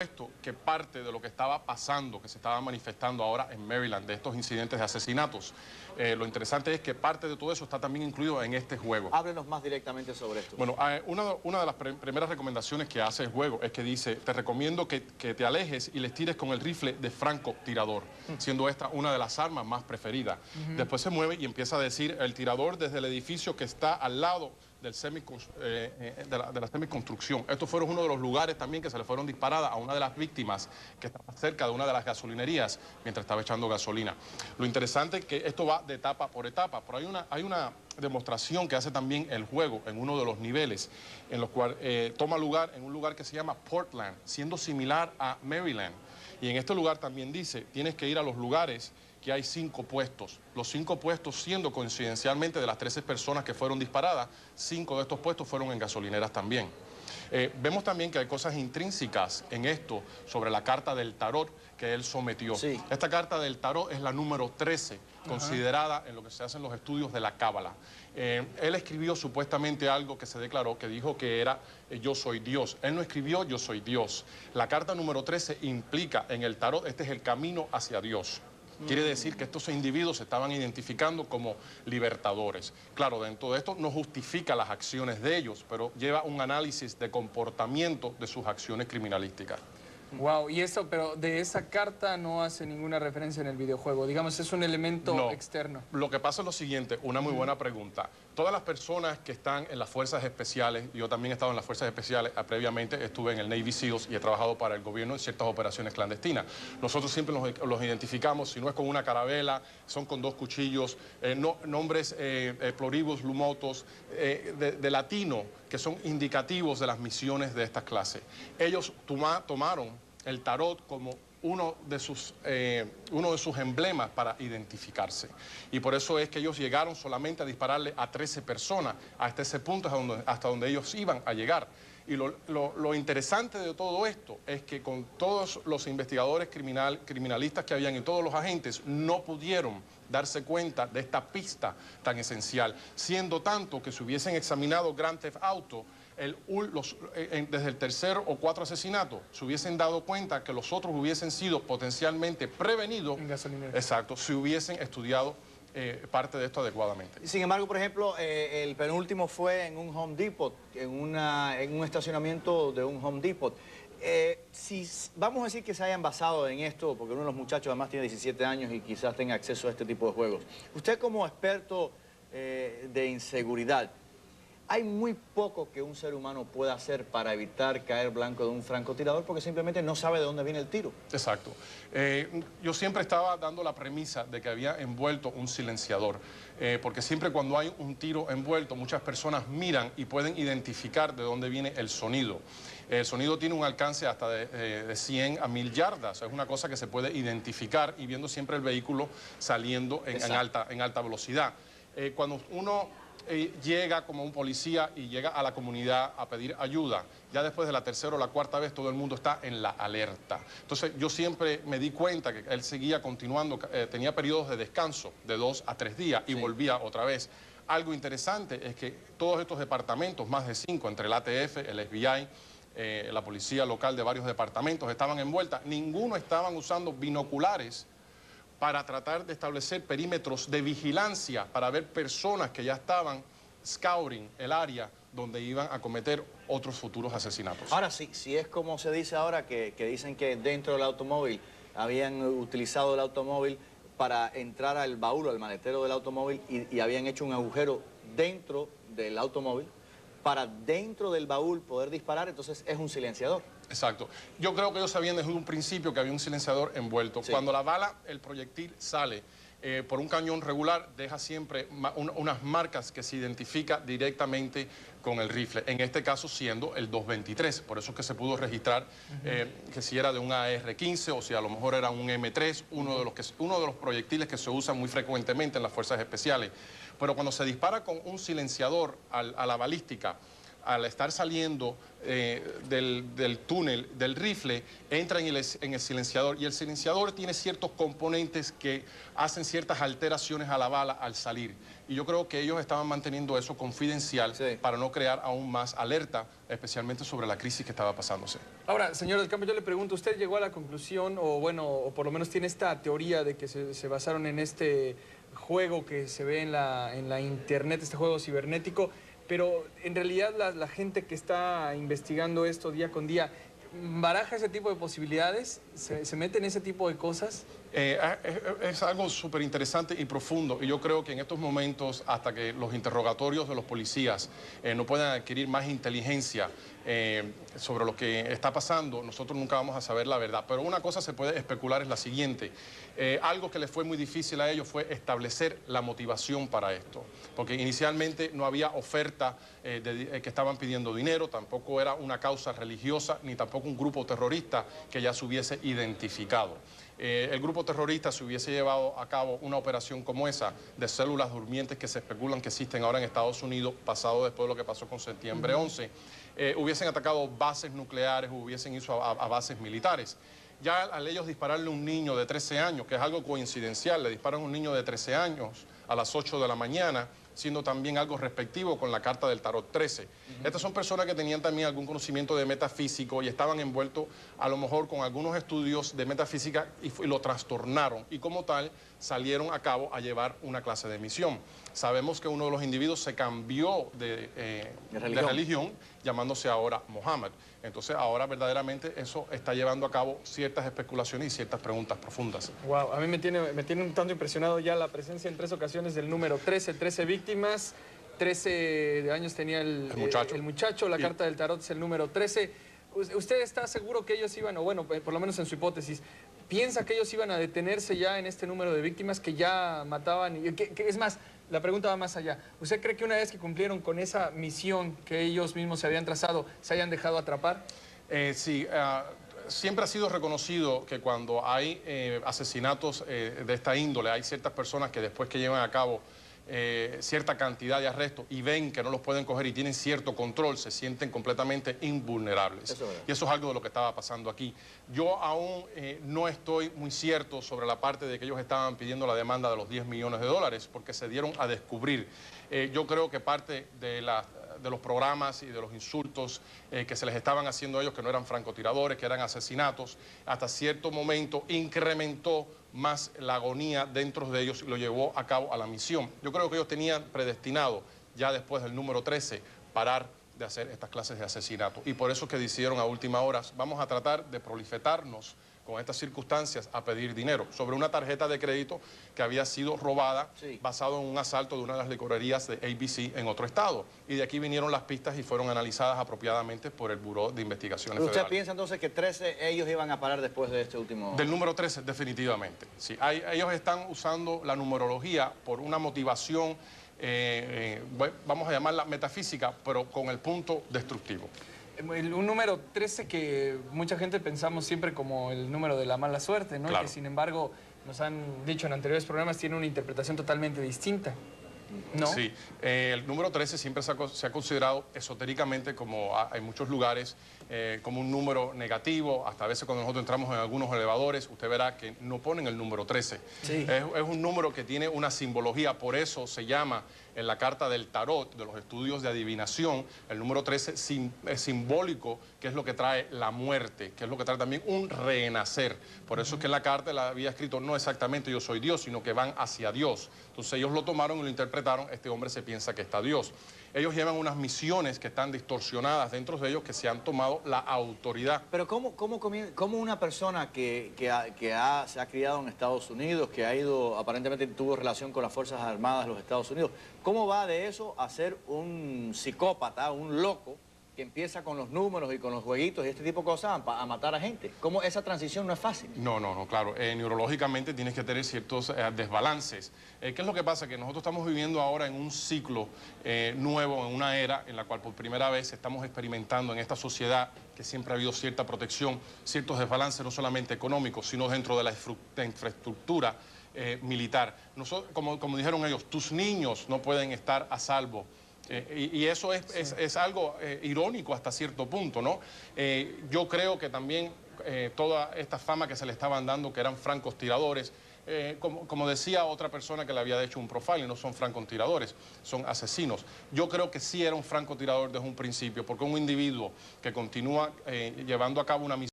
Esto que parte de lo que estaba pasando, que se estaba manifestando ahora en Maryland, de estos incidentes de asesinatos. Lo interesante es que parte de todo eso está también incluido en este juego. Háblenos más directamente sobre esto. Bueno, una de las primeras recomendaciones que hace el juego es que dice, te recomiendo que te alejes y les tires con el rifle de francotirador, siendo esta una de las armas más preferidas. Después se mueve y empieza a decir el tirador desde el edificio que está al lado de la semiconstrucción. Estos fueron uno de los lugares también que se le fueron disparadas a una de las víctimas que estaba cerca de una de las gasolinerías mientras estaba echando gasolina. Lo interesante es que esto va de etapa por etapa, pero hay una demostración que hace también el juego en uno de los niveles, en los cuales toma lugar en un lugar que se llama Portland, siendo similar a Maryland. Y en este lugar también dice, tienes que ir a los lugares que hay 5 puestos. Los 5 puestos siendo coincidencialmente de las 13 personas que fueron disparadas, 5 de estos puestos fueron en gasolineras también. Vemos también que hay cosas intrínsecas en esto sobre la carta del tarot que él sometió. Sí. Esta carta del tarot es la número 13, considerada en lo que se hacen los estudios de la Cábala. Él escribió supuestamente algo que se declaró, que dijo que era yo soy Dios. Él no escribió yo soy Dios. La carta número 13 implica en el tarot, este es el camino hacia Dios. Quiere decir que estos individuos se estaban identificando como libertadores. Claro, dentro de esto no justifica las acciones de ellos, pero lleva un análisis de comportamiento de sus acciones criminalísticas. Wow, y eso, pero de esa carta no hace ninguna referencia en el videojuego. Digamos, es un elemento externo. Lo que pasa es lo siguiente, una muy buena pregunta. Todas las personas que están en las fuerzas especiales, yo también he estado en las fuerzas especiales, previamente estuve en el Navy SEALs y he trabajado para el gobierno en ciertas operaciones clandestinas. Nosotros siempre los identificamos, si no es con una carabela, son con 2 cuchillos, nombres pluribus lumotos, de latino, que son indicativos de las misiones de esta clase. Ellos tomaron el tarot como uno de sus emblemas para identificarse. Y por eso es que ellos llegaron solamente a dispararle a 13 personas. Hasta ese punto es hasta donde ellos iban a llegar. Y lo interesante de todo esto es que con todos los investigadores criminalistas que habían y todos los agentes no pudieron darse cuenta de esta pista tan esencial, siendo tanto que si hubiesen examinado Grand Theft Auto, desde el tercer o 4 asesinatos, se hubiesen dado cuenta que los otros hubiesen sido potencialmente prevenidos, exacto, si hubiesen estudiado parte de esto adecuadamente. Sin embargo, por ejemplo, el penúltimo fue en un Home Depot, en un estacionamiento de un Home Depot. Si vamos a decir que se hayan basado en esto, porque uno de los muchachos además tiene 17 años y quizás tenga acceso a este tipo de juegos. Usted como experto de inseguridad, hay muy poco que un ser humano pueda hacer para evitar caer blanco de un francotirador porque simplemente no sabe de dónde viene el tiro. Exacto. Yo siempre estaba dando la premisa de que había envuelto un silenciador, porque siempre cuando hay un tiro envuelto, muchas personas miran y pueden identificar de dónde viene el sonido. El sonido tiene un alcance hasta de 100 a 1000 yardas. Es una cosa que se puede identificar y viendo siempre el vehículo saliendo en alta velocidad. Cuando uno llega como un policía y llega a la comunidad a pedir ayuda, ya después de la 3ª o la 4ª vez todo el mundo está en la alerta. Entonces yo siempre me di cuenta que él seguía continuando, tenía periodos de descanso de 2 a 3 días y volvía otra vez. Algo interesante es que todos estos departamentos, más de 5, entre el ATF, el FBI, la policía local de varios departamentos estaban envueltas, ninguno estaban usando binoculares para tratar de establecer perímetros de vigilancia para ver personas que ya estaban scouting el área donde iban a cometer otros futuros asesinatos. Ahora sí, si es como se dice ahora, que dicen que dentro del automóvil habían utilizado el automóvil para entrar al baúl o al maletero del automóvil y habían hecho un agujero dentro del automóvil para dentro del baúl poder disparar, entonces es un silenciador. Exacto. Yo creo que ellos sabían desde un principio que había un silenciador envuelto. Sí. Cuando la bala, el proyectil sale por un cañón regular, deja siempre unas marcas que se identifica directamente con el rifle. En este caso siendo el 223. Por eso es que se pudo registrar que si era de un AR-15 o si a lo mejor era un M3, uno de los proyectiles que se usan muy frecuentemente en las fuerzas especiales. Pero cuando se dispara con un silenciador a la balística, al estar saliendo del túnel, del rifle, entra en el silenciador y el silenciador tiene ciertos componentes que hacen ciertas alteraciones a la bala al salir. Y yo creo que ellos estaban manteniendo eso confidencial para no crear aún más alerta, especialmente sobre la crisis que estaba pasándose. Ahora, señor del Campo, yo le pregunto, ¿usted llegó a la conclusión, o bueno, o por lo menos tiene esta teoría de que se basaron en este juego que se ve en la internet, este juego cibernético, pero en realidad la gente que está investigando esto día con día, ¿baraja ese tipo de posibilidades? ¿Se mete en ese tipo de cosas? Es algo súper interesante y profundo, y yo creo que en estos momentos, hasta que los interrogatorios de los policías no puedan adquirir más inteligencia sobre lo que está pasando, nosotros nunca vamos a saber la verdad. Pero una cosa se puede especular es la siguiente: algo que les fue muy difícil a ellos fue establecer la motivación para esto, porque inicialmente no había oferta que estaban pidiendo dinero, tampoco era una causa religiosa, ni tampoco un grupo terrorista que ya se hubiese identificado. El grupo terrorista, si hubiese llevado a cabo una operación como esa, de células durmientes que se especulan que existen ahora en Estados Unidos, pasado después de lo que pasó con septiembre 11, hubiesen atacado bases nucleares, hubiesen ido a bases militares. Ya al ellos dispararle a un niño de 13 años, que es algo coincidencial, le disparan a un niño de 13 años a las 8 de la mañana, siendo también algo respectivo con la carta del Tarot 13. Estas son personas que tenían también algún conocimiento de metafísico y estaban envueltos a lo mejor con algunos estudios de metafísica y lo trastornaron, y como tal salieron a cabo a llevar una clase de misión. Sabemos que uno de los individuos se cambió de religión, llamándose ahora Mohammed. Entonces ahora verdaderamente eso está llevando a cabo ciertas especulaciones y ciertas preguntas profundas. Wow, a mí me tiene un tanto impresionado ya la presencia en 3 ocasiones del número 13, 13 víctimas, 13 años tenía el muchacho, la carta del tarot es el número 13. ¿Usted está seguro que ellos iban, o bueno, por lo menos en su hipótesis, piensa que ellos iban a detenerse ya en este número de víctimas que ya mataban? Es más, la pregunta va más allá. ¿Usted cree que una vez que cumplieron con esa misión que ellos mismos se habían trazado, se hayan dejado atrapar? Sí, siempre ha sido reconocido que cuando hay asesinatos de esta índole, hay ciertas personas que después que llevan a cabo cierta cantidad de arrestos y ven que no los pueden coger y tienen cierto control, se sienten completamente invulnerables. Y eso es algo de lo que estaba pasando aquí. Yo aún no estoy muy cierto sobre la parte de que ellos estaban pidiendo la demanda de los 10 millones de dólares, porque se dieron a descubrir. Yo creo que parte de los programas y de los insultos que se les estaban haciendo a ellos, que no eran francotiradores, que eran asesinatos, hasta cierto momento incrementó más la agonía dentro de ellos y lo llevó a cabo a la misión. Yo creo que ellos tenían predestinado, ya después del número 13, parar de hacer estas clases de asesinato. Y por eso que decidieron a última hora, vamos a tratar de proliferarnos con estas circunstancias a pedir dinero sobre una tarjeta de crédito que había sido robada, basado en un asalto de una de las licorerías de ABC en otro estado. Y de aquí vinieron las pistas y fueron analizadas apropiadamente por el Buró de Investigaciones Federales. ¿Usted piensa entonces que 13 ellos iban a parar después de este último...? Del número 13, definitivamente. Sí, ellos están usando la numerología por una motivación, vamos a llamarla metafísica, pero con el punto destructivo. Un número 13 que mucha gente pensamos siempre como el número de la mala suerte, ¿no? Claro. Y que sin embargo, nos han dicho en anteriores programas, tiene una interpretación totalmente distinta, ¿no? Sí, el número 13 siempre se ha considerado esotéricamente, como en muchos lugares, como un número negativo. Hasta a veces cuando nosotros entramos en algunos elevadores, usted verá que no ponen el número 13. Sí. Es un número que tiene una simbología, por eso se llama en la carta del tarot, de los estudios de adivinación, el número 13 es simbólico, que es lo que trae la muerte, que es lo que trae también un renacer. Por eso es que en la carta la había escrito no exactamente yo soy Dios, sino que van hacia Dios. Entonces ellos lo tomaron y lo interpretaron, este hombre se piensa que está Dios. Ellos llevan unas misiones que están distorsionadas dentro de ellos, que se han tomado la autoridad. Pero ¿cómo una persona que se ha criado en Estados Unidos, que ha ido, aparentemente tuvo relación con las Fuerzas Armadas de los Estados Unidos, cómo va de eso a ser un psicópata, un loco, que empieza con los números y con los jueguitos y este tipo de cosas a matar a gente? ¿Cómo esa transición no es fácil? No, claro. Neurológicamente tienes que tener ciertos desbalances. ¿Qué es lo que pasa? Que nosotros estamos viviendo ahora en un ciclo nuevo, en una era en la cual por primera vez estamos experimentando en esta sociedad que siempre ha habido cierta protección, ciertos desbalances no solamente económicos, sino dentro de la infraestructura militar. Nosotros, como dijeron ellos, tus niños no pueden estar a salvo. Y eso es algo irónico hasta cierto punto, ¿no? Yo creo que también toda esta fama que se le estaban dando, que eran francotiradores, como decía otra persona que le había hecho un profiling, no son francotiradores, son asesinos. Yo creo que sí era un francotirador desde un principio, porque un individuo que continúa llevando a cabo una misión